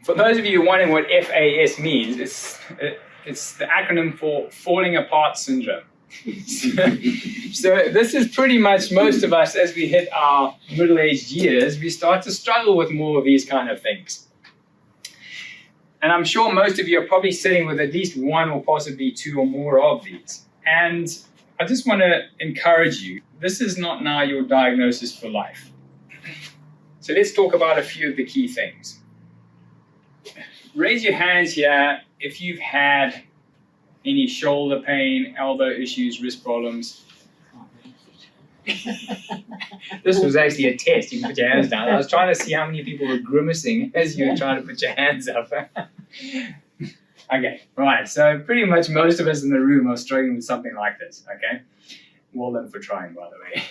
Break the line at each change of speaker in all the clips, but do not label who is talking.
For those of you wondering what FAS means, it's the acronym for falling apart syndrome. So this is pretty much most of us as we hit our middle-aged years, we start to struggle with more of these kind of things. And I'm sure most of you are probably sitting with at least one or possibly two or more of these. And I just want to encourage you, this is not now your diagnosis for life. So let's talk about a few of the key things. Raise your hands here if you've had any shoulder pain, elbow issues, wrist problems. This was actually a test. You can put your hands down. I was trying to see how many people were grimacing as you were trying to put your hands up. Okay, right. So pretty much most of us in the room are struggling with something like this. Okay, well done for trying, by the way.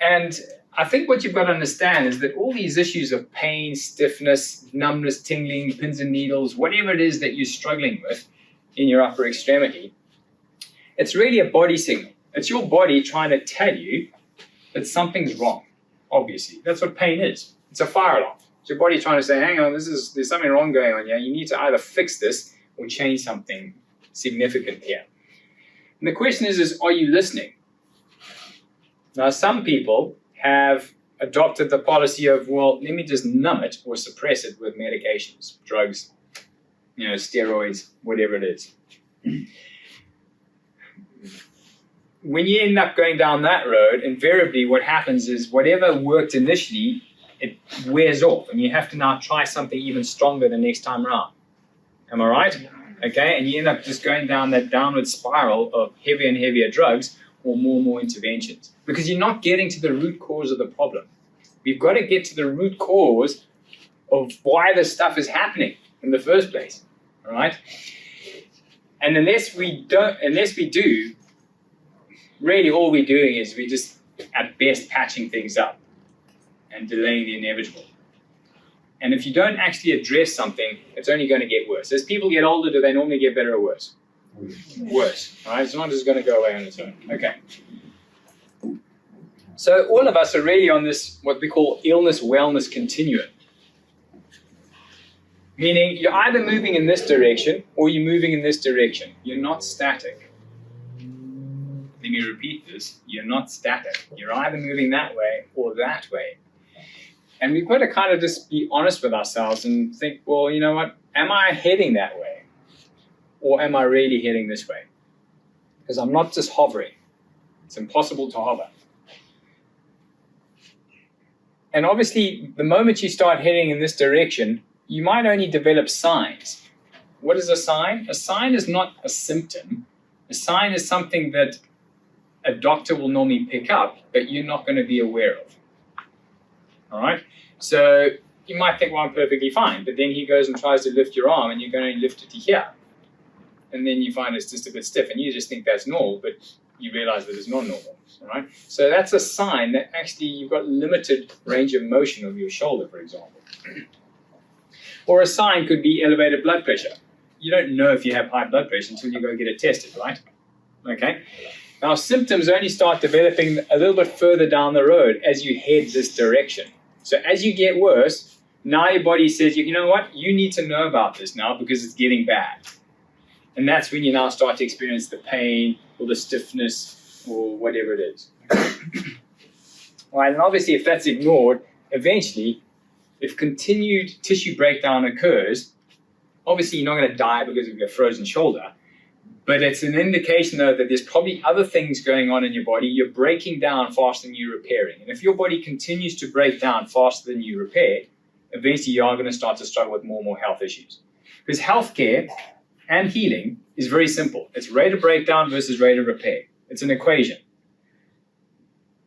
And I think what you've got to understand is that all these issues of pain, stiffness, numbness, tingling, pins and needles, whatever it is that you're struggling with in your upper extremity, it's really a body signal. It's your body trying to tell you that something's wrong, obviously. That's what pain is. It's a fire alarm. It's your body trying to say, hang on, there's something wrong going on here. You need to either fix this or change something significant here. And the question is are you listening? Now, some people have adopted the policy of, well, let me just numb it or suppress it with medications, drugs, steroids, whatever it is. When you end up going down that road, invariably what happens is whatever worked initially, it wears off, and you have to now try something even stronger the next time around. Am I right? Okay, and you end up just going down that downward spiral of heavier and heavier drugs or more interventions, because you're not getting to the root cause of the problem. We've got to get to the root cause of why this stuff is happening in the first place, all right? And unless we do, really all we're doing is we're just at best patching things up and delaying the inevitable. And if you don't actually address something, it's only going to get worse. As people get older, do they normally get better or worse? Worse, all right? It's not just going to go away on its own. Okay. So all of us are really on this, what we call illness-wellness continuum. Meaning you're either moving in this direction or you're moving in this direction. You're not static. Let me repeat this. You're not static. You're either moving that way or that way. And we've got to kind of just be honest with ourselves and think, well, you know what? Am I heading that way? Or am I really heading this way? Because I'm not just hovering. It's impossible to hover. And obviously, the moment you start heading in this direction, you might only develop signs. What is a sign? A sign is not a symptom. A sign is something that a doctor will normally pick up, but you're not going to be aware of. All right? So you might think, well, I'm perfectly fine. But then he goes and tries to lift your arm, and you're going to lift it to here. And then you find it's just a bit stiff, and you just think that's normal, but you realize that it's not normal. All right? So that's a sign that actually you've got limited range of motion of your shoulder, for example. Or a sign could be elevated blood pressure. You don't know if you have high blood pressure until you go get it tested, right? Okay? Now, symptoms only start developing a little bit further down the road as you head this direction. So as you get worse, now your body says, you know what? You need to know about this now because it's getting bad. And that's when you now start to experience the pain or the stiffness or whatever it is. All right, and obviously if that's ignored, eventually, if continued tissue breakdown occurs, obviously you're not going to die because of your frozen shoulder, but it's an indication though that there's probably other things going on in your body. You're breaking down faster than you're repairing. And if your body continues to break down faster than you repair, eventually you are going to start to struggle with more and more health issues. Because healthcare and healing is very simple. It's rate of breakdown versus rate of repair. It's an equation.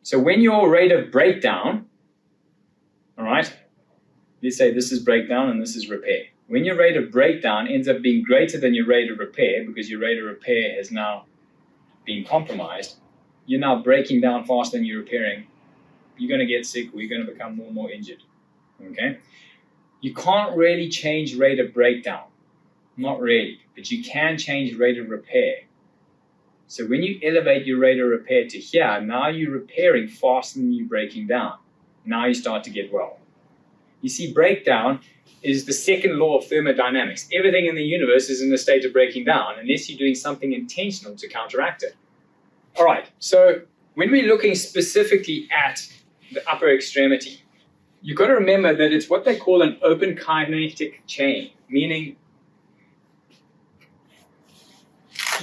So when your rate of breakdown, all right, let's say this is breakdown and this is repair. When your rate of breakdown ends up being greater than your rate of repair, because your rate of repair has now been compromised, you're now breaking down faster than you're repairing, you're going to get sick or you're going to become more and more injured. Okay? You can't really change rate of breakdown. Not really. But you can change rate of repair. So when you elevate your rate of repair to here, now you're repairing faster than you're breaking down. Now you start to get well. You see, breakdown is the second law of thermodynamics. Everything in the universe is in a state of breaking down unless you're doing something intentional to counteract it. All right, so when we're looking specifically at the upper extremity, you've got to remember that it's what they call an open kinetic chain, meaning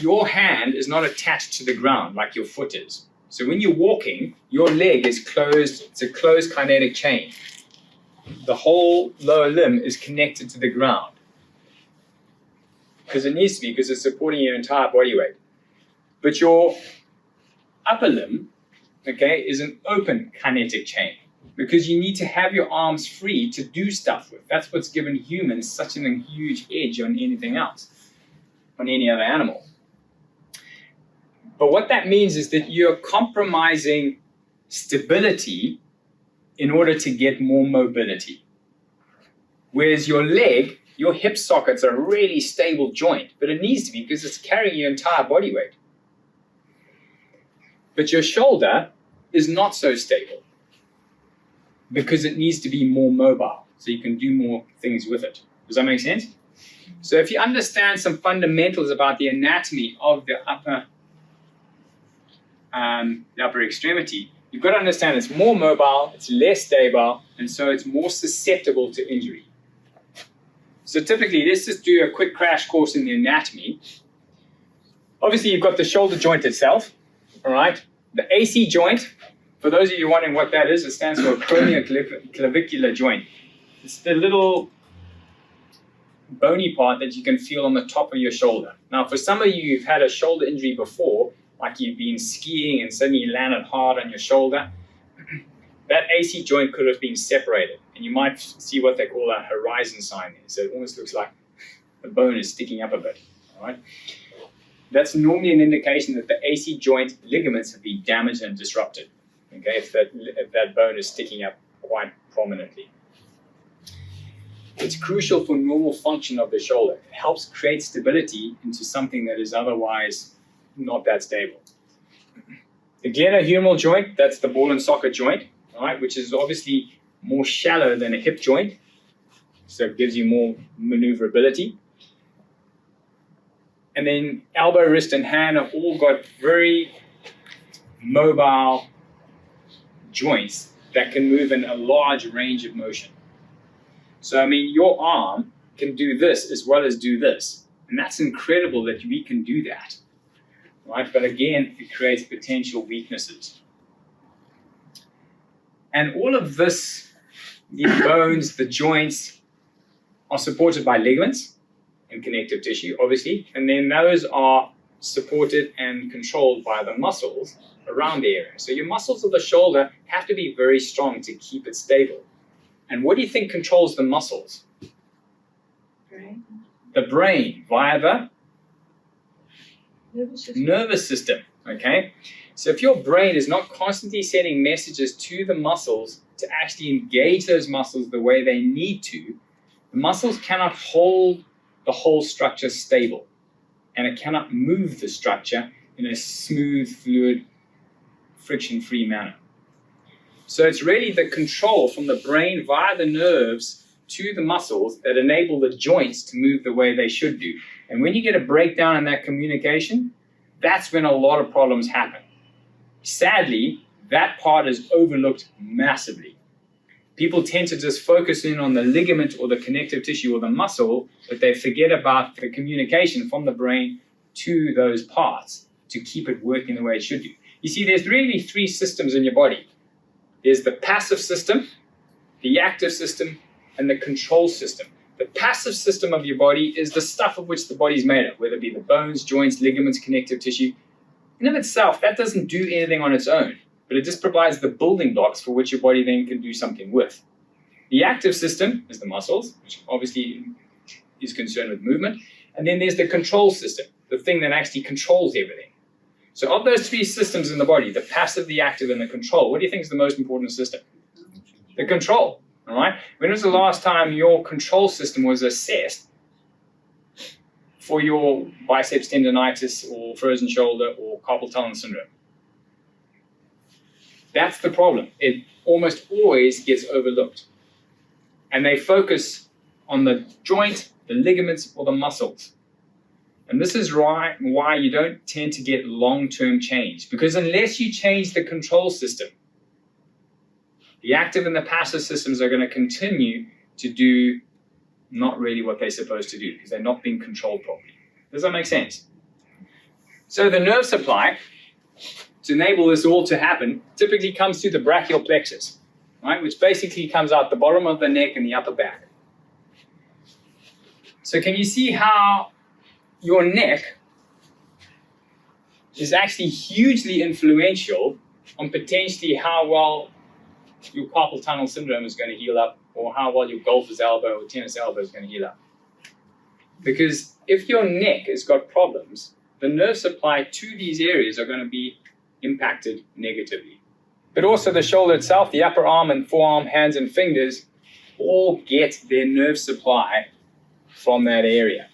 your hand is not attached to the ground like your foot is. So when you're walking, your leg is closed, it's a closed kinetic chain. The whole lower limb is connected to the ground. Because it needs to be, because it's supporting your entire body weight. But your upper limb, okay, is an open kinetic chain. Because you need to have your arms free to do stuff with. That's what's given humans such a huge edge on anything else, on any other animal. But what that means is that you're compromising stability in order to get more mobility. Whereas your leg, your hip sockets are a really stable joint, but it needs to be because it's carrying your entire body weight. But your shoulder is not so stable because it needs to be more mobile, so you can do more things with it. Does that make sense? So if you understand some fundamentals about the anatomy of the upper extremity, you've got to understand it's more mobile, it's less stable, and so it's more susceptible to injury. So typically, let's just do a quick crash course in the anatomy. Obviously, you've got the shoulder joint itself, all right? The AC joint, for those of you wondering what that is, it stands for acromioclavicular joint. It's the little bony part that you can feel on the top of your shoulder. Now, for some of you who've had a shoulder injury before, like you've been skiing and suddenly you landed hard on your shoulder, that AC joint could have been separated. And you might see what they call a horizon sign there. So it almost looks like the bone is sticking up a bit. All right? That's normally an indication that the AC joint ligaments have been damaged and disrupted. Okay, if that bone is sticking up quite prominently. It's crucial for normal function of the shoulder. It helps create stability into something that is otherwise not that stable. The glenohumeral joint, that's the ball and socket joint, all right, which is obviously more shallow than a hip joint, so it gives you more maneuverability. And then elbow, wrist, and hand have all got very mobile joints that can move in a large range of motion. So, I mean, your arm can do this as well as do this. And that's incredible that we can do that. Right? But again, it creates potential weaknesses. And all of this, the bones, the joints, are supported by ligaments and connective tissue, obviously. And then those are supported and controlled by the muscles around the area. So your muscles of the shoulder have to be very strong to keep it stable. And what do you think controls the muscles?
Brain.
The brain, via the
Nervous system.
nervous system, okay? So if your brain is not constantly sending messages to the muscles to actually engage those muscles the way they need to, the muscles cannot hold the whole structure stable, and it cannot move the structure in a smooth, fluid, friction-free manner. So it's really the control from the brain via the nerves to the muscles that enable the joints to move the way they should do. And when you get a breakdown in that communication, that's when a lot of problems happen. Sadly, that part is overlooked massively. People tend to just focus in on the ligament or the connective tissue or the muscle, but they forget about the communication from the brain to those parts to keep it working the way it should do. You see, there's really three systems in your body. There's the passive system, the active system, and the control system. The passive system of your body is the stuff of which the body's made of, whether it be the bones, joints, ligaments, connective tissue. In of itself, that doesn't do anything on its own, but it just provides the building blocks for which your body then can do something with. The active system is the muscles, which obviously is concerned with movement. And then there's the control system, the thing that actually controls everything. So of those three systems in the body, the passive, the active, and the control, what do you think is the most important system? The control, all right? When was the last time your control system was assessed for your biceps tendonitis or frozen shoulder or carpal tunnel syndrome? That's the problem. It almost always gets overlooked. and they focus on the joint, the ligaments, or the muscles. And this is why you don't tend to get long-term change, because unless you change the control system, the active and the passive systems are going to continue to do not really what they're supposed to do, because they're not being controlled properly. Does that make sense? So the nerve supply, to enable this all to happen, typically comes through the brachial plexus, right, which basically comes out the bottom of the neck and the upper back. So can you see how your neck is actually hugely influential on potentially how well your carpal tunnel syndrome is going to heal up, or how well your golfer's elbow or tennis elbow is going to heal up? Because if your neck has got problems, the nerve supply to these areas are going to be impacted negatively. But also the shoulder itself, the upper arm and forearm, hands and fingers, all get their nerve supply from that area.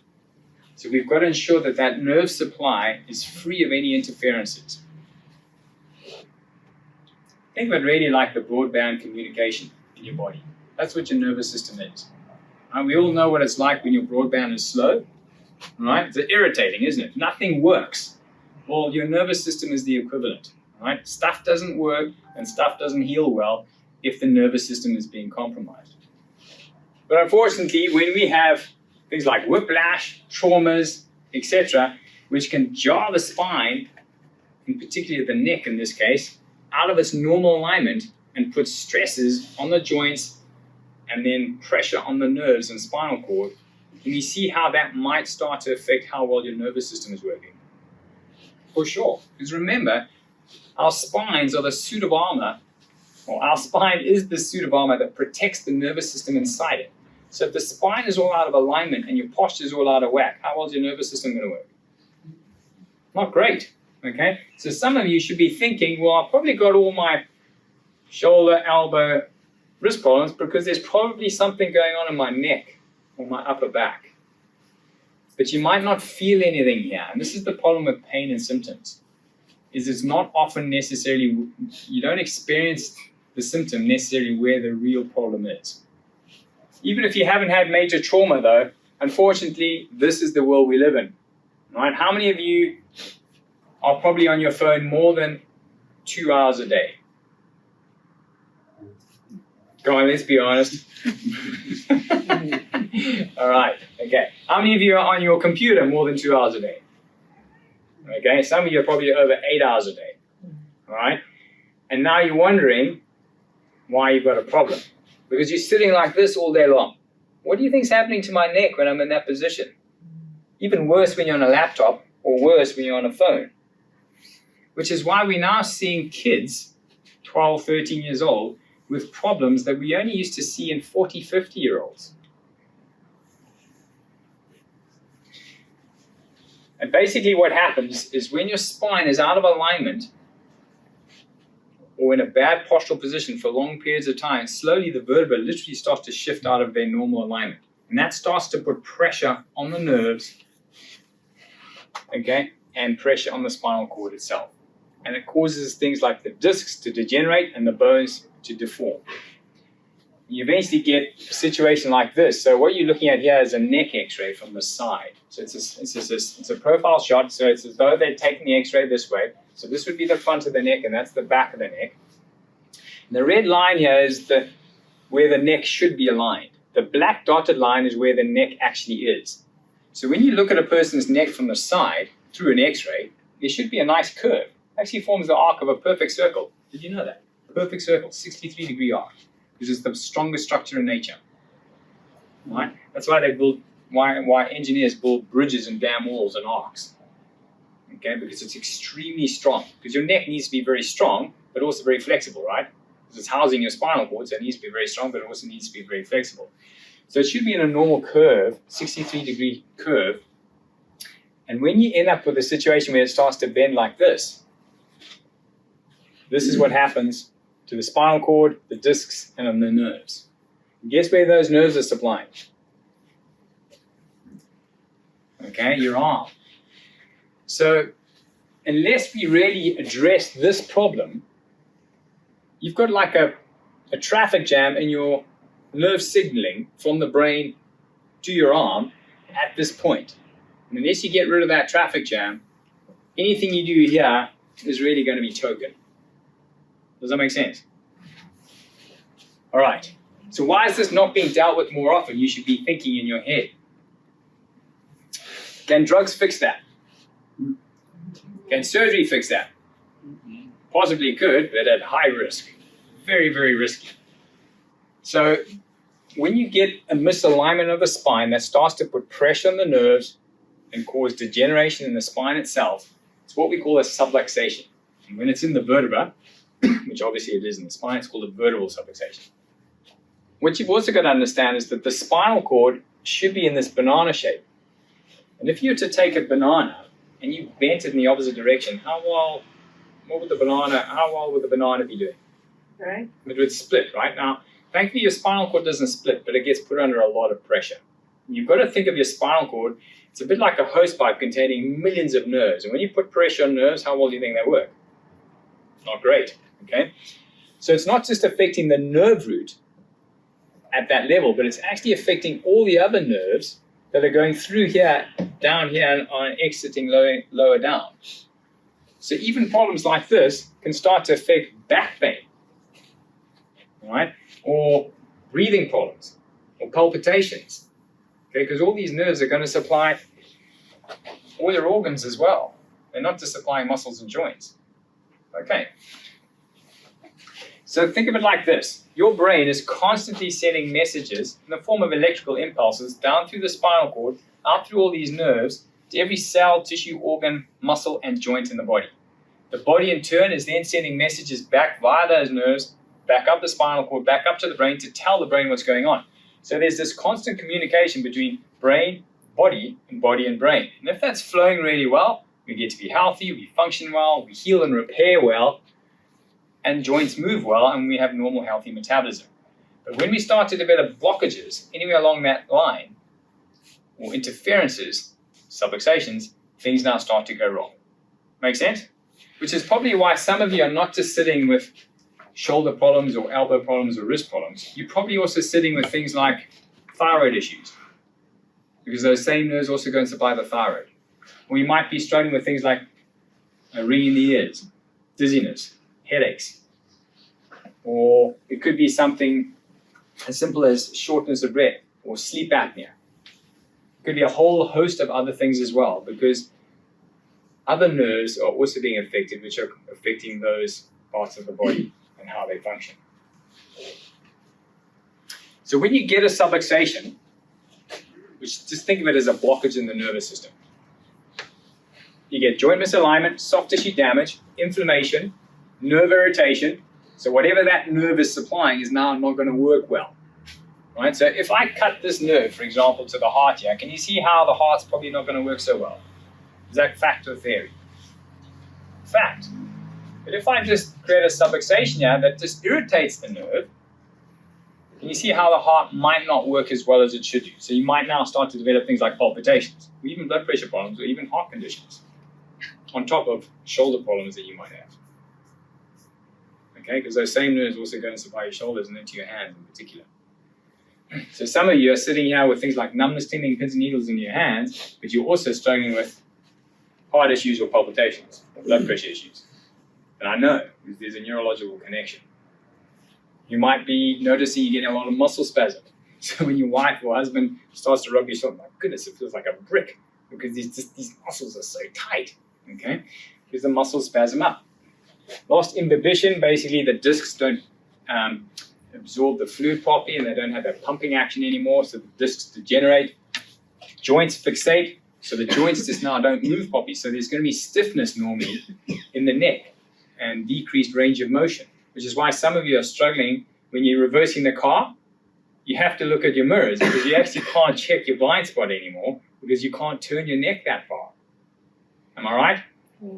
So we've got to ensure that that nerve supply is free of any interferences. Think of it really like the broadband communication in your body. That's what your nervous system is. We all know what it's like when your broadband is slow. Right? It's irritating, isn't it? Nothing works. Well, your nervous system is the equivalent. Right? Stuff doesn't work and stuff doesn't heal well if the nervous system is being compromised. But unfortunately, when we have things like whiplash, traumas, etc., which can jar the spine, in particular the neck in this case, out of its normal alignment and put stresses on the joints and then pressure on the nerves and spinal cord, and you see how that might start to affect how well your nervous system is working. For sure. Because remember, our spines are the suit of armor, or our spine is the suit of armor that protects the nervous system inside it. So if the spine is all out of alignment and your posture is all out of whack, how well is your nervous system going to work? Not great. Okay? So some of you should be thinking, well, I've probably got all my shoulder, elbow, wrist problems because there's probably something going on in my neck or my upper back. But you might not feel anything here. And this is the problem with pain and symptoms, is it's not often necessarily, you don't experience the symptom necessarily where the real problem is. Even if you haven't had major trauma though, unfortunately, this is the world we live in. Right? How many of you are probably on your phone more than 2 hours a day? Go on, let's be honest. All right, okay. How many of you are on your computer more than 2 hours a day? Okay, some of you are probably over 8 hours a day. All right, and now you're wondering why you've got a problem. Because you're sitting like this all day long. What do you think is happening to my neck when I'm in that position? Even worse when you're on a laptop, or worse when you're on a phone. Which is why we're now seeing kids, 12, 13 years old, with problems that we only used to see in 40, 50-year-olds. And basically what happens is when your spine is out of alignment or in a bad postural position for long periods of time, slowly the vertebra literally starts to shift out of their normal alignment. And that starts to put pressure on the nerves, okay, and pressure on the spinal cord itself. And it causes things like the discs to degenerate and the bones to deform. You eventually get a situation like this. So what you're looking at here is a neck x-ray from the side. So it's a profile shot, so it's as though they're taking the x-ray this way. So this would be the front of the neck, and that's the back of the neck. And the red line here is where the neck should be aligned. The black dotted line is where the neck actually is. So when you look at a person's neck from the side through an x-ray, there should be a nice curve. It actually forms the arc of a perfect circle. Did you know that? Perfect circle, 63-degree arc. This is the strongest structure in nature. Right? That's why they build, why engineers build bridges and dam walls and arcs. Okay, because it's extremely strong. Because your neck needs to be very strong, but also very flexible, right? Because it's housing your spinal cord, so it needs to be very strong, but it also needs to be very flexible. So it should be in a normal curve, 63-degree curve. And when you end up with a situation where it starts to bend like this is what happens to the spinal cord, the discs, and the nerves. And guess where those nerves are supplying? Okay, your arm. So unless we really address this problem, you've got like a traffic jam in your nerve signaling from the brain to your arm at this point. And unless you get rid of that traffic jam, anything you do here is really going to be token. Does that make sense? All right. So why is this not being dealt with more often? You should be thinking in your head. Can drugs fix that? Can surgery fix that? Possibly it could, but at high risk. Very, very risky. So when you get a misalignment of the spine that starts to put pressure on the nerves and cause degeneration in the spine itself, it's what we call a subluxation. And when it's in the vertebra, which obviously it is in the spine, it's called a vertebral subluxation. What you've also got to understand is that the spinal cord should be in this banana shape. And if you were to take a banana and you bent it in the opposite direction, how well would the banana be doing?
Right.
It would split, right? Now, thankfully your spinal cord doesn't split, but it gets put under a lot of pressure. You've got to think of your spinal cord, it's a bit like a hose pipe containing millions of nerves. And when you put pressure on nerves, how well do you think they work? Not great, okay? So it's not just affecting the nerve root at that level, but it's actually affecting all the other nerves that are going through here, down here, and are exiting lower down. So even problems like this can start to affect back pain, right? Or breathing problems, or palpitations, okay? Because all these nerves are going to supply all your organs as well. They're not just supplying muscles and joints, okay? So think of it like this. Your brain is constantly sending messages in the form of electrical impulses down through the spinal cord, out through all these nerves, to every cell, tissue, organ, muscle, and joint in the body. The body, in turn, is then sending messages back via those nerves, back up the spinal cord, back up to the brain to tell the brain what's going on. So there's this constant communication between brain, and brain. And if that's flowing really well, we get to be healthy, we function well, we heal and repair well, and joints move well, and we have normal, healthy metabolism. But when we start to develop blockages anywhere along that line, or interferences, subluxations, things now start to go wrong. Make sense? Which is probably why some of you are not just sitting with shoulder problems or elbow problems or wrist problems. You're probably also sitting with things like thyroid issues, because those same nerves also go and supply the thyroid. Or you might be struggling with things like a ring in the ears, dizziness, headaches, or it could be something as simple as shortness of breath or sleep apnea. It could be a whole host of other things as well, because other nerves are also being affected, which are affecting those parts of the body and how they function. So when you get a subluxation, which just think of it as a blockage in the nervous system, you get joint misalignment, soft tissue damage, inflammation, nerve irritation. So whatever that nerve is supplying is now not going to work well. Right? So if I cut this nerve, for example, to the heart here, can you see how the heart's probably not going to work so well? Is that fact or theory? Fact. But if I just create a subluxation here that just irritates the nerve, can you see how the heart might not work as well as it should do? So you might now start to develop things like palpitations, or even blood pressure problems, or even heart conditions, on top of shoulder problems that you might have. Okay, because those same nerves also go and supply your shoulders and then to your hands in particular. So some of you are sitting here with things like numbness, tingling, pins and needles in your hands, but you're also struggling with heart issues or palpitations, or blood pressure issues. And I know, because there's a neurological connection. You might be noticing you're getting a lot of muscle spasm. So when your wife or husband starts to rub your shoulder, my goodness, it feels like a brick, because these muscles are so tight, okay? Because the muscles spasm up. Lost imbibition, basically the discs don't absorb the fluid properly and they don't have that pumping action anymore, so the discs degenerate. Joints fixate, so the joints just now don't move properly, so there's going to be stiffness normally in the neck and decreased range of motion, which is why some of you are struggling when you're reversing the car. You have to look at your mirrors because you actually can't check your blind spot anymore because you can't turn your neck that far. Am I right?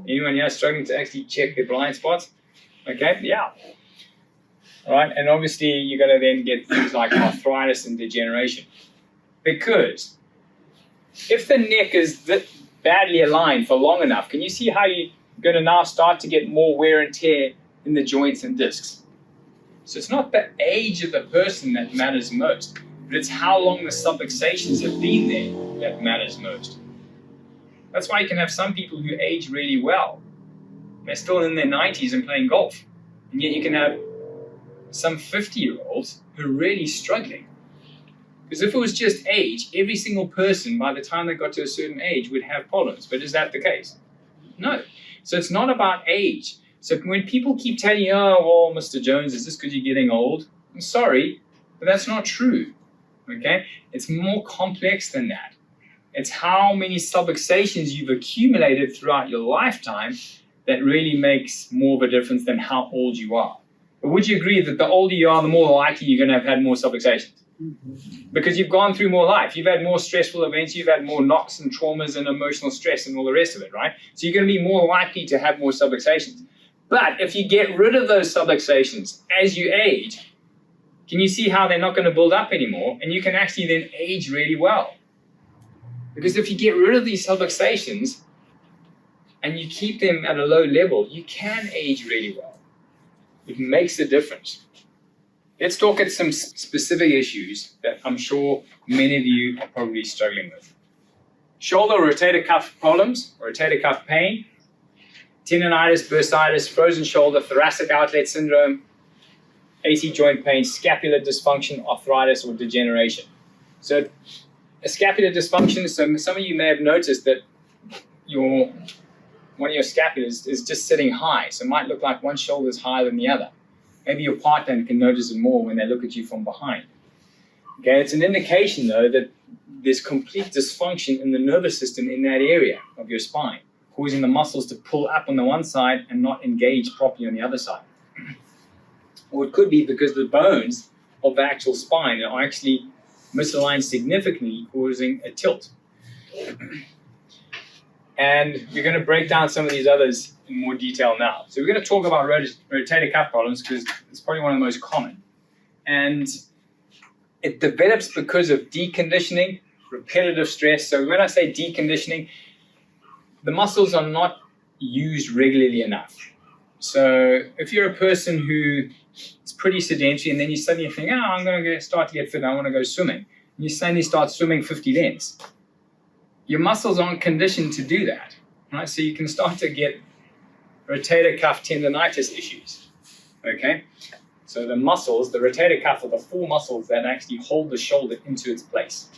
Anyone here struggling to actually check their blind spots? Okay, yeah. All right, and obviously you're going to then get things like arthritis and degeneration. Because if the neck is badly aligned for long enough, can you see how you're going to now start to get more wear and tear in the joints and discs? So it's not the age of the person that matters most, but it's how long the subluxations have been there that matters most. That's why you can have some people who age really well. They're still in their 90s and playing golf. And yet you can have some 50-year-olds who are really struggling. Because if it was just age, every single person by the time they got to a certain age would have problems. But is that the case? No. So it's not about age. So when people keep telling you, oh, well, Mr. Jones, is this because you're getting old? I'm sorry, but that's not true. Okay? It's more complex than that. It's how many subluxations you've accumulated throughout your lifetime that really makes more of a difference than how old you are. But would you agree that the older you are, the more likely you're going to have had more subluxations? Because you've gone through more life. You've had more stressful events. You've had more knocks and traumas and emotional stress and all the rest of it, right? So you're going to be more likely to have more subluxations. But if you get rid of those subluxations as you age, can you see how they're not going to build up anymore? And you can actually then age really well. Because if you get rid of these subluxations and you keep them at a low level, you can age really well. It makes a difference. Let's talk at some specific issues that I'm sure many of you are probably struggling with. Shoulder or rotator cuff problems, rotator cuff pain, tendonitis, bursitis, frozen shoulder, thoracic outlet syndrome, AC joint pain, scapular dysfunction, arthritis, or degeneration. So a scapular dysfunction, so some of you may have noticed that one of your scapulars is just sitting high. So it might look like one shoulder is higher than the other. Maybe your partner can notice it more when they look at you from behind. Okay, it's an indication, though, that there's complete dysfunction in the nervous system in that area of your spine, causing the muscles to pull up on the one side and not engage properly on the other side. Or it could be because the bones of the actual spine are actually misaligned significantly, causing a tilt. And we're going to break down some of these others in more detail now. So we're going to talk about rotator cuff problems because it's probably one of the most common. And it develops because of deconditioning, repetitive stress. So when I say deconditioning, the muscles are not used regularly enough. So if you're a person who is pretty sedentary and then you suddenly think, I'm going to start to get fit, I want to go swimming. And you suddenly start swimming 50 lengths. Your muscles aren't conditioned to do that, right? So you can start to get rotator cuff tendonitis issues, okay? So the muscles, the rotator cuff are the four muscles that actually hold the shoulder into its place.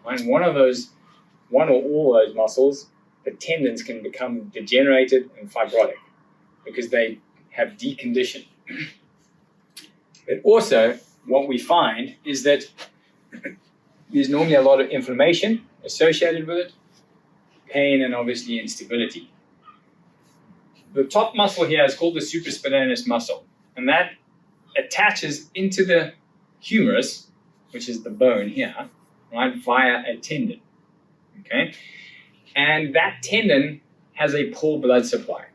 Right? And one or all those muscles, the tendons can become degenerated and fibrotic because they have deconditioned. But also, what we find is that there's normally a lot of inflammation associated with it, pain, and obviously instability. The top muscle here is called the supraspinatus muscle, and that attaches into the humerus, which is the bone here, right, via a tendon, okay? And that tendon has a poor blood supply.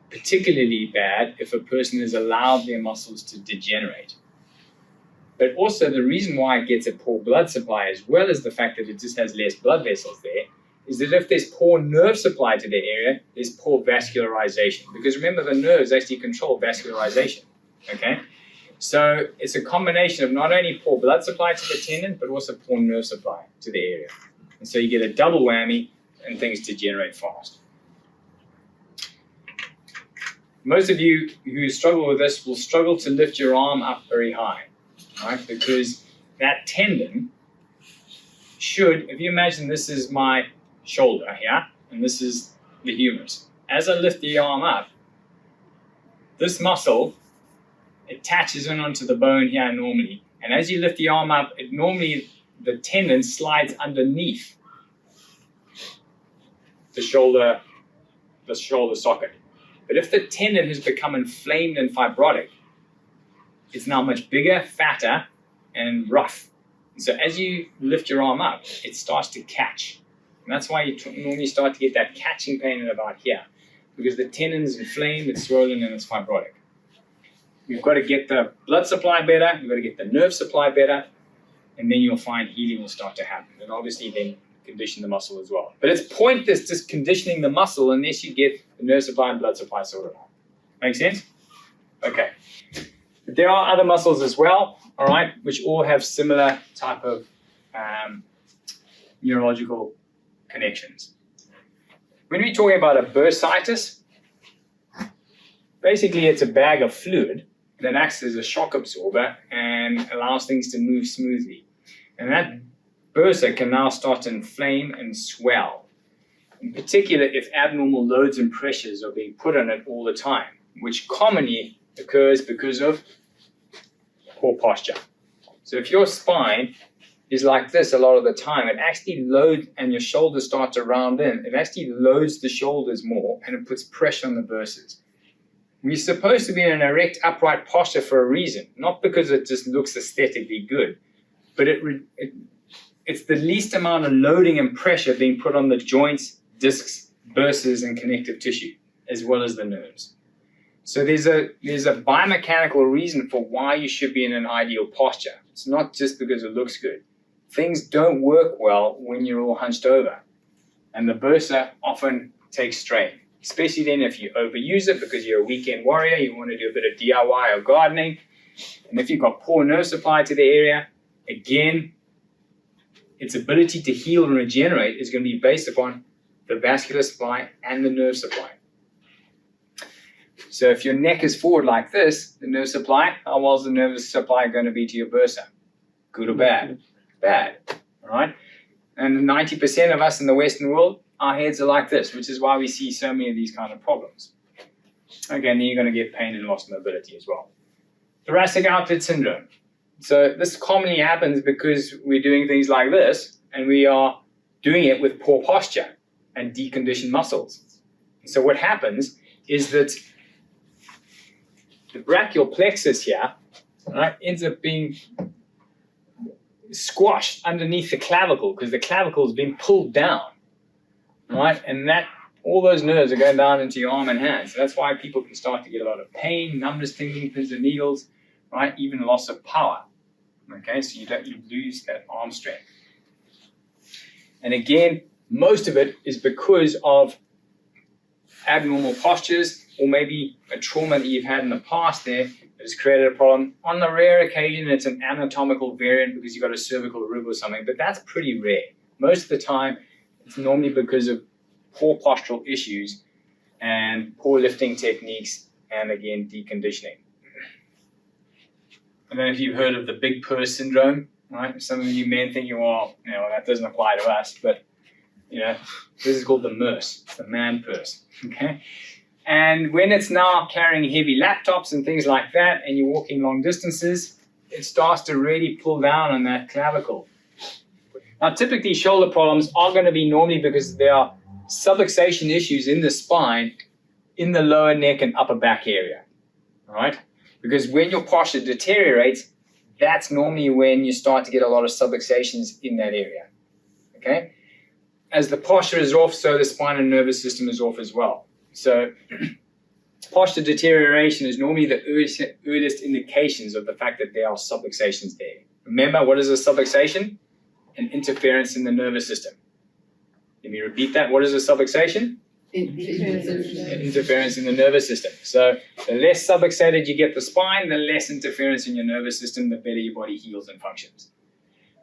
Particularly bad if a person has allowed their muscles to degenerate. But also the reason why it gets a poor blood supply, as well as the fact that it just has less blood vessels there, is that if there's poor nerve supply to the area, there's poor vascularization. Because remember, the nerves actually control vascularization, okay? So it's a combination of not only poor blood supply to the tendon, but also poor nerve supply to the area. And so you get a double whammy and things degenerate fast. Most of you who struggle with this will struggle to lift your arm up very high, right? Because that tendon should, if you imagine this is my shoulder here, and this is the humerus. As I lift the arm up, this muscle attaches in onto the bone here normally. And as you lift the arm up, the tendon slides underneath the shoulder socket. But if the tendon has become inflamed and fibrotic, it's now much bigger, fatter, and rough. And so as you lift your arm up, it starts to catch. And that's why you normally start to get that catching pain in about here, because the tendon is inflamed, it's swollen, and it's fibrotic. We've got to get the blood supply better, we've got to get the nerve supply better, and then you'll find healing will start to happen. And obviously then condition the muscle as well. But it's pointless just conditioning the muscle unless you get the nerve supply and blood supply sorted out. Make sense? Okay. But there are other muscles as well, all right, which all have similar type of neurological connections. When we're talking about a bursitis, basically it's a bag of fluid that acts as a shock absorber and allows things to move smoothly. And that bursa can now start to inflame and swell, in particular if abnormal loads and pressures are being put on it all the time, which commonly occurs because of poor posture. So if your spine is like this a lot of the time, it actually loads, and your shoulders start to round in, it actually loads the shoulders more and it puts pressure on the bursas. We're supposed to be in an erect, upright posture for a reason, not because it just looks aesthetically good, but it's the least amount of loading and pressure being put on the joints, discs, bursas, and connective tissue, as well as the nerves. So there's a biomechanical reason for why you should be in an ideal posture. It's not just because it looks good. Things don't work well when you're all hunched over, and the bursa often takes strain, especially then if you overuse it because you're a weekend warrior, you want to do a bit of DIY or gardening, and if you've got poor nerve supply to the area, again, its ability to heal and regenerate is going to be based upon the vascular supply and the nerve supply. So if your neck is forward like this, the nerve supply, how well is the nervous supply going to be to your bursa? Good or bad? Bad, all right? And 90% of us in the Western world, our heads are like this, which is why we see so many of these kind of problems. Again, then you're going to get pain and loss of mobility as well. Thoracic outlet syndrome. So this commonly happens because we're doing things like this, and we are doing it with poor posture and deconditioned muscles. So what happens is that the brachial plexus here, right, ends up being squashed underneath the clavicle because the clavicle has been pulled down, right? And that all those nerves are going down into your arm and hand. So that's why people can start to get a lot of pain, numbness, tingling, pins and needles, right? Even loss of power. Okay, so you lose that arm strength. And again, most of it is because of abnormal postures or maybe a trauma that you've had in the past there that has created a problem. On the rare occasion, it's an anatomical variant because you've got a cervical rib or something, but that's pretty rare. Most of the time, it's normally because of poor postural issues and poor lifting techniques and, again, deconditioning. I don't know if you've heard of the big purse syndrome, right? Some of you men think, well, that doesn't apply to us, but, this is called the MERS, the man purse, okay? And when it's now carrying heavy laptops and things like that, and you're walking long distances, it starts to really pull down on that clavicle. Now, typically, shoulder problems are going to be normally because there are subluxation issues in the spine, in the lower neck and upper back area, all right? Because when your posture deteriorates, that's normally when you start to get a lot of subluxations in that area, okay? As the posture is off, so the spine and nervous system is off as well. So posture deterioration is normally the earliest indications of the fact that there are subluxations there. Remember, what is a subluxation? An interference in the nervous system. Let me repeat that. What is a subluxation? Interference in the nervous system. So the less subluxated you get the spine, the less interference in your nervous system, the better your body heals and functions.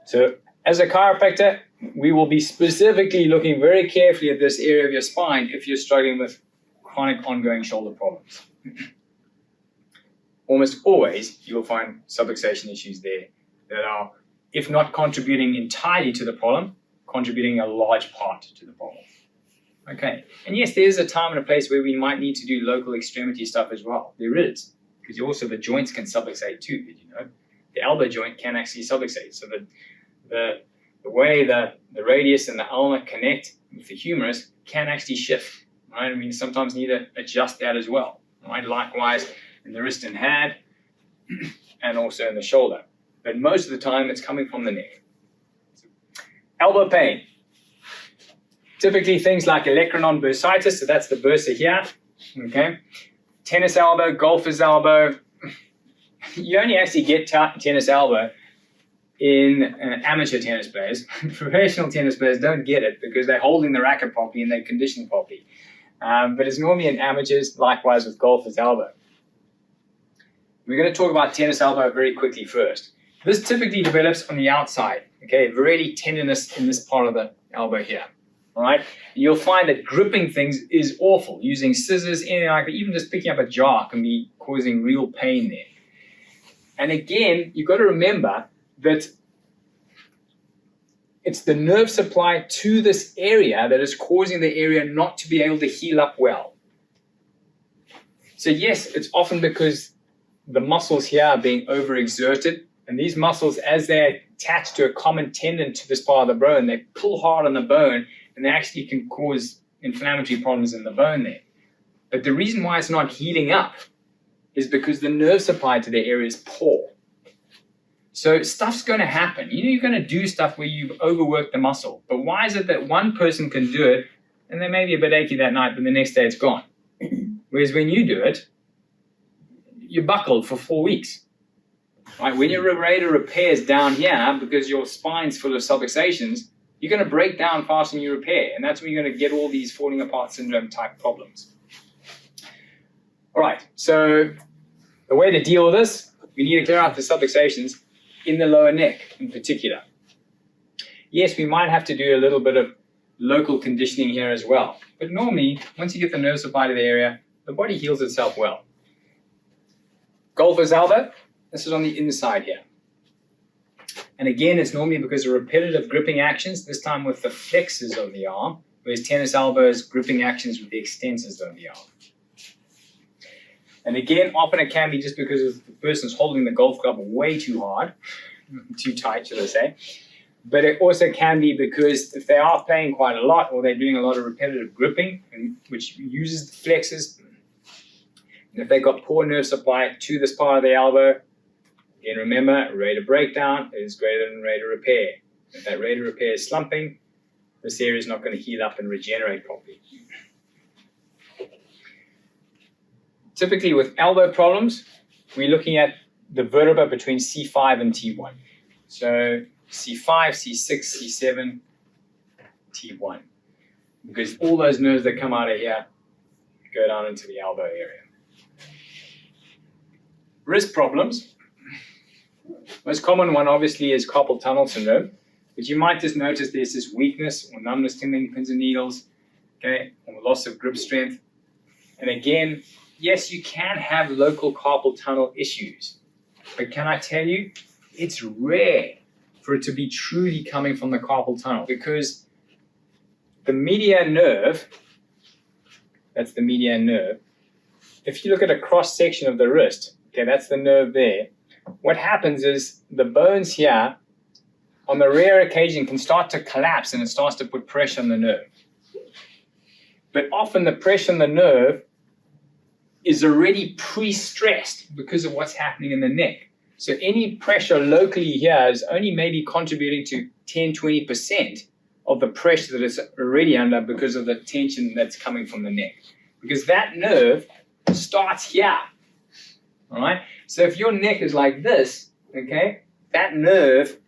So as a chiropractor, we will be specifically looking very carefully at this area of your spine if you're struggling with chronic ongoing shoulder problems. Almost always, you'll find subluxation issues there that are, if not contributing entirely to the problem, contributing a large part to the problem. Okay, and yes, there's a time and a place where we might need to do local extremity stuff as well. There is, because also the joints can subluxate too, did you know? The elbow joint can actually subluxate, so the way that the radius and the ulna connect with the humerus can actually shift, right? I mean, sometimes need to adjust that as well, right? Likewise in the wrist and hand, and also in the shoulder. But most of the time, it's coming from the neck. Elbow pain. Typically things like olecranon bursitis, so that's the bursa here, okay? Tennis elbow, golfer's elbow. You only actually get tennis elbow in amateur tennis players. Professional tennis players don't get it because they're holding the racket properly and they're conditioned properly. But it's normally in amateurs, likewise with golfer's elbow. We're going to talk about tennis elbow very quickly first. This typically develops on the outside, okay? Really tenderness in this part of the elbow here, all right? You'll find that gripping things is awful. Using scissors, anything like that, even just picking up a jar can be causing real pain there. And again, you've got to remember that it's the nerve supply to this area that is causing the area not to be able to heal up well. So yes, it's often because the muscles here are being overexerted, and these muscles, as they're attached to a common tendon to this part of the bone, they pull hard on the bone, and they actually can cause inflammatory problems in the bone there. But the reason why it's not healing up is because the nerve supply to the area is poor. So stuff's going to happen. You're going to do stuff where you've overworked the muscle. But why is it that one person can do it, and they may be a bit achy that night, but the next day it's gone? Whereas when you do it, you're buckled for 4 weeks. Right? When your rate of repair is down here because your spine's full of subluxations, you're going to break down faster than you repair. And that's when you're going to get all these falling apart syndrome type problems. All right, so the way to deal with this, we need to clear out the subluxations in the lower neck in particular. Yes, we might have to do a little bit of local conditioning here as well. But normally, once you get the nerve supply to the area, the body heals itself well. Golfer's elbow, this is on the inside here. And again, it's normally because of repetitive gripping actions, this time with the flexors of the arm, whereas tennis elbow is gripping actions with the extensors of the arm. And again, often it can be just because the person's holding the golf club way too hard, too tight, should I say. But it also can be because if they are playing quite a lot or they're doing a lot of repetitive gripping, which uses the flexors, and if they've got poor nerve supply to this part of the elbow, again, remember, rate of breakdown is greater than rate of repair. If that rate of repair is slumping, this area is not going to heal up and regenerate properly. Typically with elbow problems, we're looking at the vertebra between C5 and T1. So C5, C6, C7, T1. Because all those nerves that come out of here go down into the elbow area. Wrist problems. Most common one obviously is carpal tunnel syndrome, but you might just notice there's this weakness or numbness, tingling, pins and needles, okay, or loss of grip strength. And again, yes, you can have local carpal tunnel issues, but can I tell you, it's rare for it to be truly coming from the carpal tunnel because the median nerve, that's the median nerve, if you look at a cross section of the wrist, okay, that's the nerve there, what happens is the bones here, on the rare occasion, can start to collapse and it starts to put pressure on the nerve. But often the pressure on the nerve is already pre-stressed because of what's happening in the neck. So any pressure locally here is only maybe contributing to 10-20% of the pressure that it's already under because of the tension that's coming from the neck. Because that nerve starts here, all right? So if your neck is like this, okay, that nerve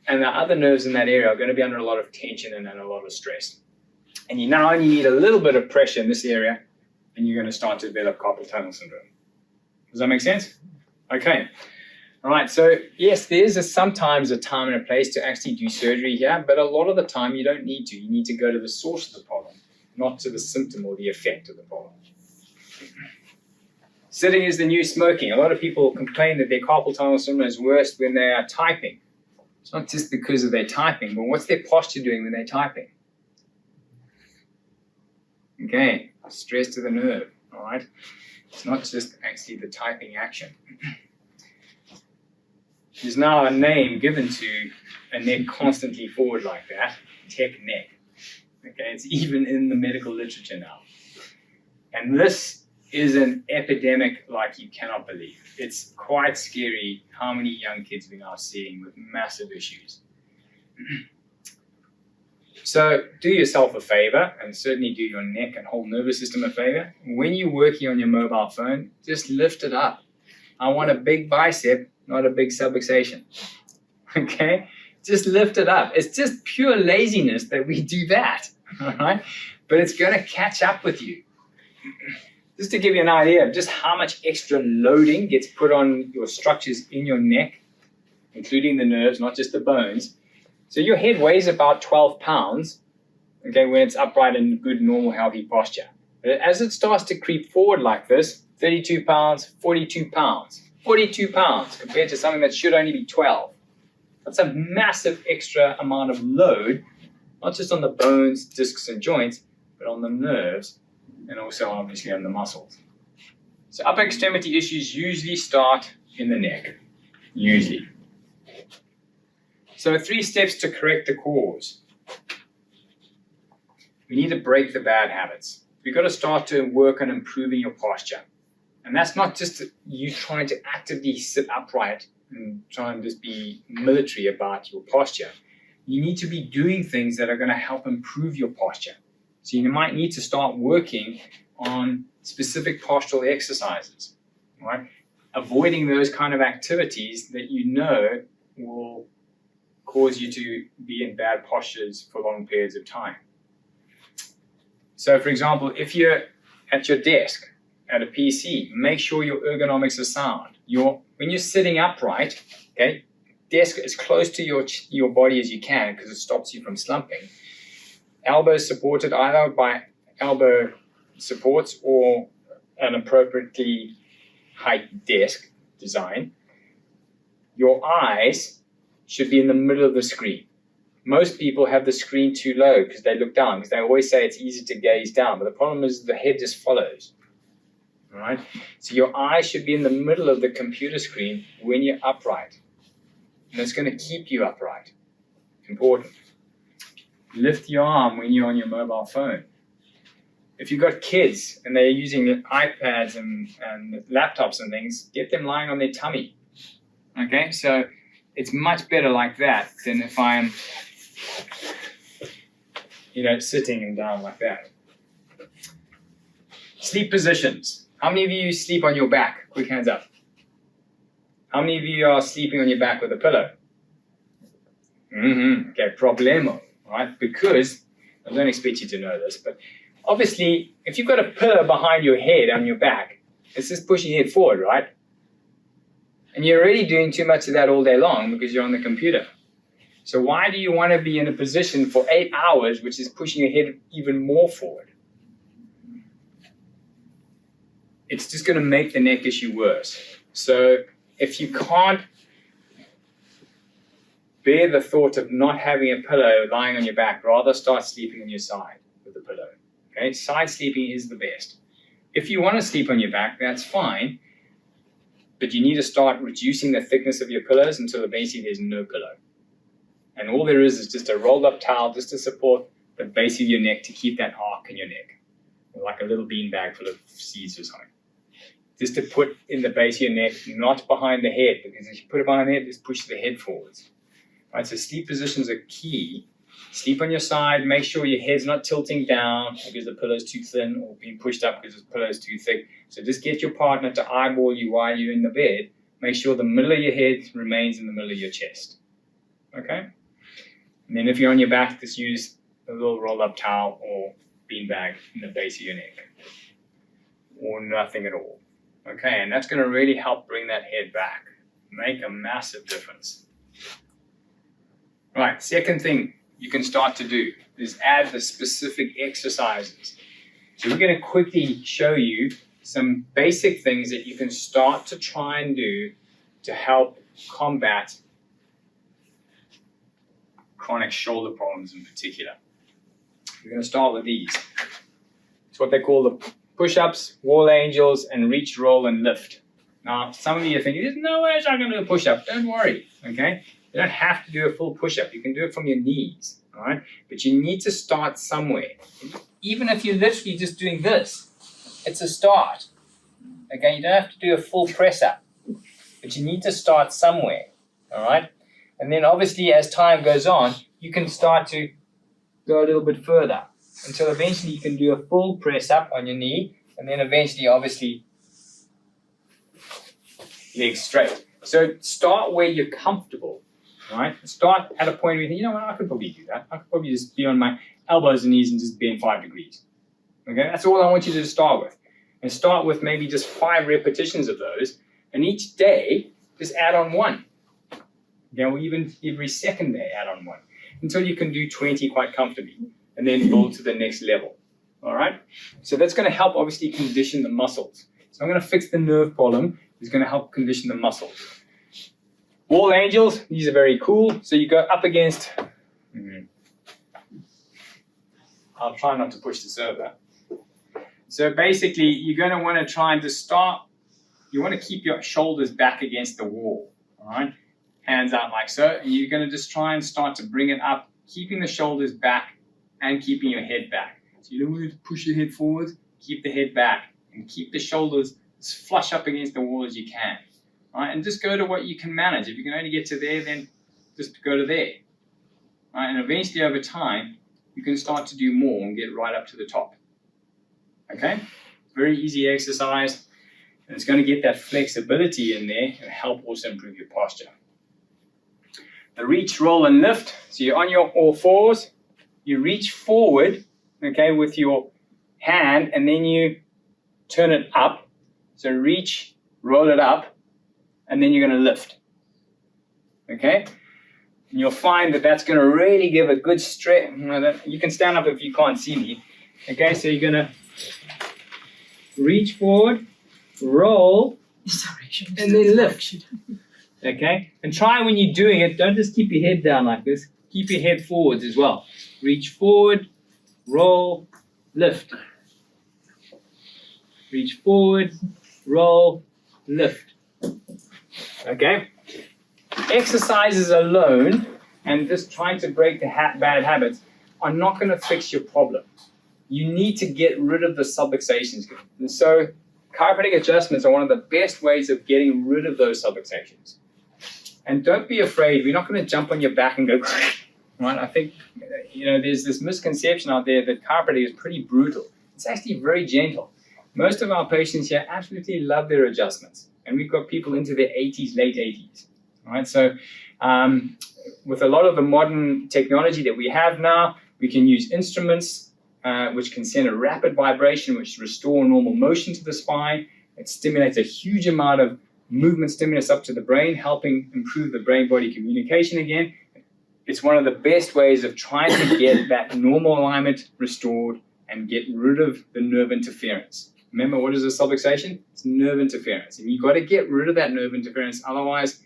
and the other nerves in that area are going to be under a lot of tension and under a lot of stress. And you now only need a little bit of pressure in this area and you're going to start to develop carpal tunnel syndrome. Does that make sense? Okay. All right. So yes, there's sometimes a time and a place to actually do surgery here, but a lot of the time you don't need to. You need to go to the source of the problem, not to the symptom or the effect of the problem. Sitting is the new smoking. A lot of people complain that their carpal tunnel syndrome is worse when they are typing. It's not just because of their typing, but what's their posture doing when they're typing? Okay, stress to the nerve, all right? It's not just actually the typing action. There's now a name given to a neck constantly forward like that, tech neck. Okay, it's even in the medical literature now. And this is an epidemic like you cannot believe. It's quite scary how many young kids we're now seeing with massive issues. So do yourself a favor, and certainly do your neck and whole nervous system a favor. When you're working on your mobile phone, just lift it up. I want a big bicep, not a big subluxation. Okay? Just lift it up. It's just pure laziness that we do that. All right? But it's going to catch up with you. Just to give you an idea of just how much extra loading gets put on your structures in your neck, including the nerves, not just the bones. So your head weighs about 12 pounds, okay, when it's upright in good, normal, healthy posture. But as it starts to creep forward like this, 32 pounds, 42 pounds, 42 pounds compared to something that should only be 12. That's a massive extra amount of load, not just on the bones, discs, and joints, but on the nerves, and also obviously on the muscles. So upper extremity issues usually start in the neck, usually. So 3 steps to correct the cause. We need to break the bad habits. We've got to start to work on improving your posture. And that's not just you trying to actively sit upright and try and just be military about your posture. You need to be doing things that are going to help improve your posture. So you might need to start working on specific postural exercises, right? Avoiding those kind of activities that you know will cause you to be in bad postures for long periods of time. So for example, if you're at your desk, at a PC, make sure your ergonomics are sound. When you're sitting upright, okay, desk as close to your body as you can because it stops you from slumping. Elbows supported either by elbow supports or an appropriately height desk design. Your eyes should be in the middle of the screen. Most people have the screen too low because they look down, because they always say it's easy to gaze down, but the problem is the head just follows. All right? So your eyes should be in the middle of the computer screen when you're upright. And it's going to keep you upright. Important. Lift your arm when you're on your mobile phone. If you've got kids and they're using iPads and laptops and things, get them lying on their tummy. Okay? So it's much better like that than if I'm, sitting and down like that. Sleep positions. How many of you sleep on your back? Quick hands up. How many of you are sleeping on your back with a pillow? Okay, problemo, right? Because, I don't expect you to know this, but obviously, if you've got a pillow behind your head on your back, it's just pushing your head forward, right? And you're already doing too much of that all day long because you're on the computer. So why do you want to be in a position for 8 hours, which is pushing your head even more forward? It's just going to make the neck issue worse. So if you can't bear the thought of not having a pillow lying on your back, rather start sleeping on your side with a pillow. Okay, side sleeping is the best. If you want to sleep on your back, that's fine, but you need to start reducing the thickness of your pillows until basically there's no pillow. And all there is just a rolled up towel just to support the base of your neck to keep that arc in your neck, like a little bean bag full of seeds or something. Just to put in the base of your neck, not behind the head, because if you put it behind the head, it just pushes the head forwards. Right, so sleep positions are key. Sleep on your side, make sure your head's not tilting down because the pillow's too thin or being pushed up because the pillow's too thick. So just get your partner to eyeball you while you're in the bed. Make sure the middle of your head remains in the middle of your chest. Okay? And then if you're on your back, just use a little roll-up towel or beanbag in the base of your neck. Or nothing at all. Okay, and that's going to really help bring that head back. Make a massive difference. Right, second thing you can start to do is add the specific exercises. So we're going to quickly show you some basic things that you can start to try and do to help combat chronic shoulder problems in particular. We're going to start with these. It's what they call the push-ups, wall angels, and reach, roll, and lift. Now, some of you are thinking, there's no way I'm going to do a push-up. Don't worry, okay? You don't have to do a full push-up. You can do it from your knees, all right? But you need to start somewhere. Even if you're literally just doing this, it's a start, okay? You don't have to do a full press-up, but you need to start somewhere, all right? And then obviously as time goes on, you can start to go a little bit further until eventually you can do a full press-up on your knee, and then eventually, obviously, legs straight. So start where you're comfortable. All right, start at a point where you think, you know what, I could probably do that. I could probably just be on my elbows and knees and just bend 5 degrees. Okay, that's all I want you to start with. And start with maybe just 5 repetitions of those. And each day, just add on 1. Or even every second day, add on 1. Until you can do 20 quite comfortably. And then build to the next level. All right? So that's going to help, obviously, condition the muscles. So I'm going to fix the nerve problem. It's going to help condition the muscles. Wall angels, these are very cool. So you go up against... I'll try not to push this over. So basically, you're going to want to try and just start, you want to keep your shoulders back against the wall, all right? Hands out like so. And you're going to just try and start to bring it up, keeping the shoulders back and keeping your head back. So you don't want to push your head forward, keep the head back and keep the shoulders as flush up against the wall as you can. All right? And just go to what you can manage. If you can only get to there, then just go to there. All right? And eventually over time, you can start to do more and get right up to the top. Okay? Very easy exercise. And it's going to get that flexibility in there and help also improve your posture. The reach, roll, and lift. So you're on your all fours. You reach forward, okay, with your hand, and then you turn it up. So reach, roll it up, and then you're going to lift. Okay? And you'll find that that's going to really give a good stretch. You can stand up if you can't see me. Okay, so you're going to reach forward, roll, and then lift. Okay? And try when you're doing it, don't just keep your head down like this. Keep your head forwards as well. Reach forward, roll, lift. Reach forward, roll, lift. Okay? Exercises alone and just trying to break the bad habits are not going to fix your problem. You need to get rid of the subluxations. And so chiropractic adjustments are one of the best ways of getting rid of those subluxations. And don't be afraid. We're not going to jump on your back and go, right? I think, there's this misconception out there that chiropractic is pretty brutal. It's actually very gentle. Most of our patients here absolutely love their adjustments. And we've got people into their 80s, late 80s. All right, so with a lot of the modern technology that we have now, we can use instruments which can send a rapid vibration, which restore normal motion to the spine. It stimulates a huge amount of movement stimulus up to the brain, helping improve the brain-body communication again. It's one of the best ways of trying to get that normal alignment restored and get rid of the nerve interference. Remember, what is a subluxation? It's nerve interference. And you've got to get rid of that nerve interference, otherwise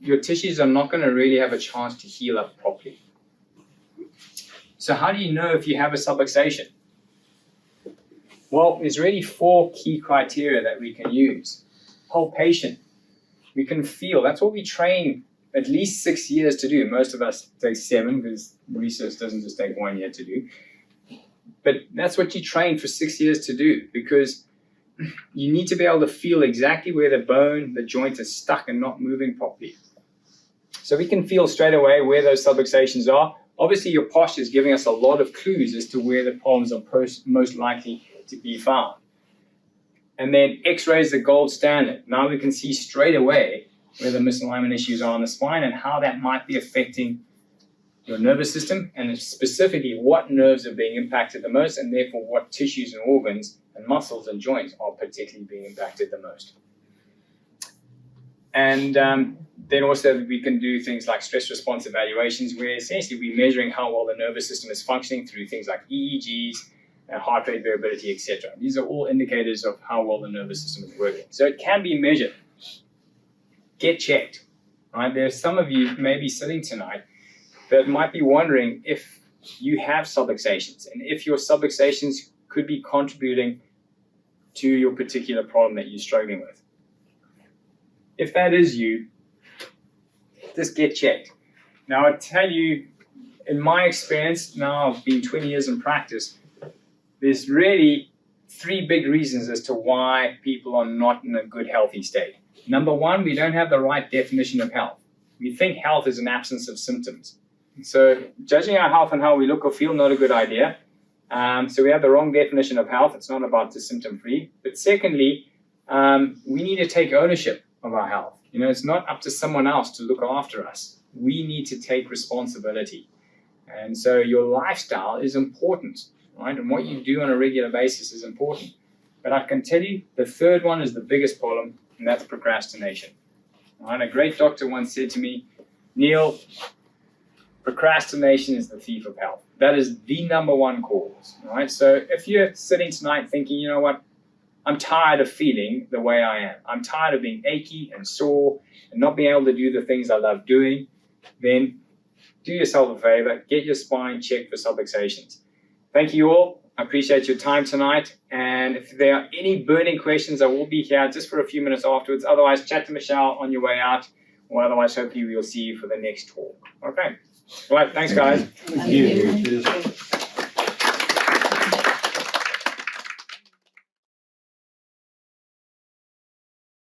your tissues are not going to really have a chance to heal up properly. So how do you know if you have a subluxation? Well, there's really 4 key criteria that we can use. Palpation. We can feel. That's what we train at least 6 years to do. Most of us take 7 because research doesn't just take 1 year to do. But that's what you train for 6 years to do, because you need to be able to feel exactly where the bone, the joint is stuck and not moving properly. So we can feel straight away where those subluxations are. Obviously, your posture is giving us a lot of clues as to where the problems are most likely to be found. And then X-ray is the gold standard. Now we can see straight away where the misalignment issues are on the spine and how that might be affecting your nervous system, and specifically what nerves are being impacted the most, and therefore what tissues and organs and muscles and joints are particularly being impacted the most. And then also we can do things like stress response evaluations, where essentially we're measuring how well the nervous system is functioning through things like EEGs, heart rate variability, etc. These are all indicators of how well the nervous system is working. So it can be measured. Get checked. Right? There's some of you maybe sitting tonight that might be wondering if you have subluxations and if your subluxations could be contributing to your particular problem that you're struggling with. If that is you, just get checked. Now, I tell you, in my experience, now I've been 20 years in practice, there's really 3 big reasons as to why people are not in a good, healthy state. Number 1, we don't have the right definition of health. We think health is an absence of symptoms. So judging our health and how we look or feel, not a good idea. So we have the wrong definition of health. It's not about the symptom-free. But secondly, we need to take ownership of our health. It's not up to someone else to look after us. We need to take responsibility. And so your lifestyle is important, right? And what you do on a regular basis is important. But I can tell you, the third one is the biggest problem, and that's procrastination. All right, a great doctor once said to me, Neil, procrastination is the thief of health. That is the #1 cause. All right, so if you're sitting tonight thinking, you know what, I'm tired of feeling the way I am. I'm tired of being achy and sore and not being able to do the things I love doing, then do yourself a favor, get your spine checked for subluxations. Thank you all. I appreciate your time tonight. And if there are any burning questions, I will be here just for a few minutes afterwards. Otherwise, chat to Michelle on your way out, or otherwise, hopefully we'll see you for the next talk. Okay. All right. Thanks, guys.
Thank you.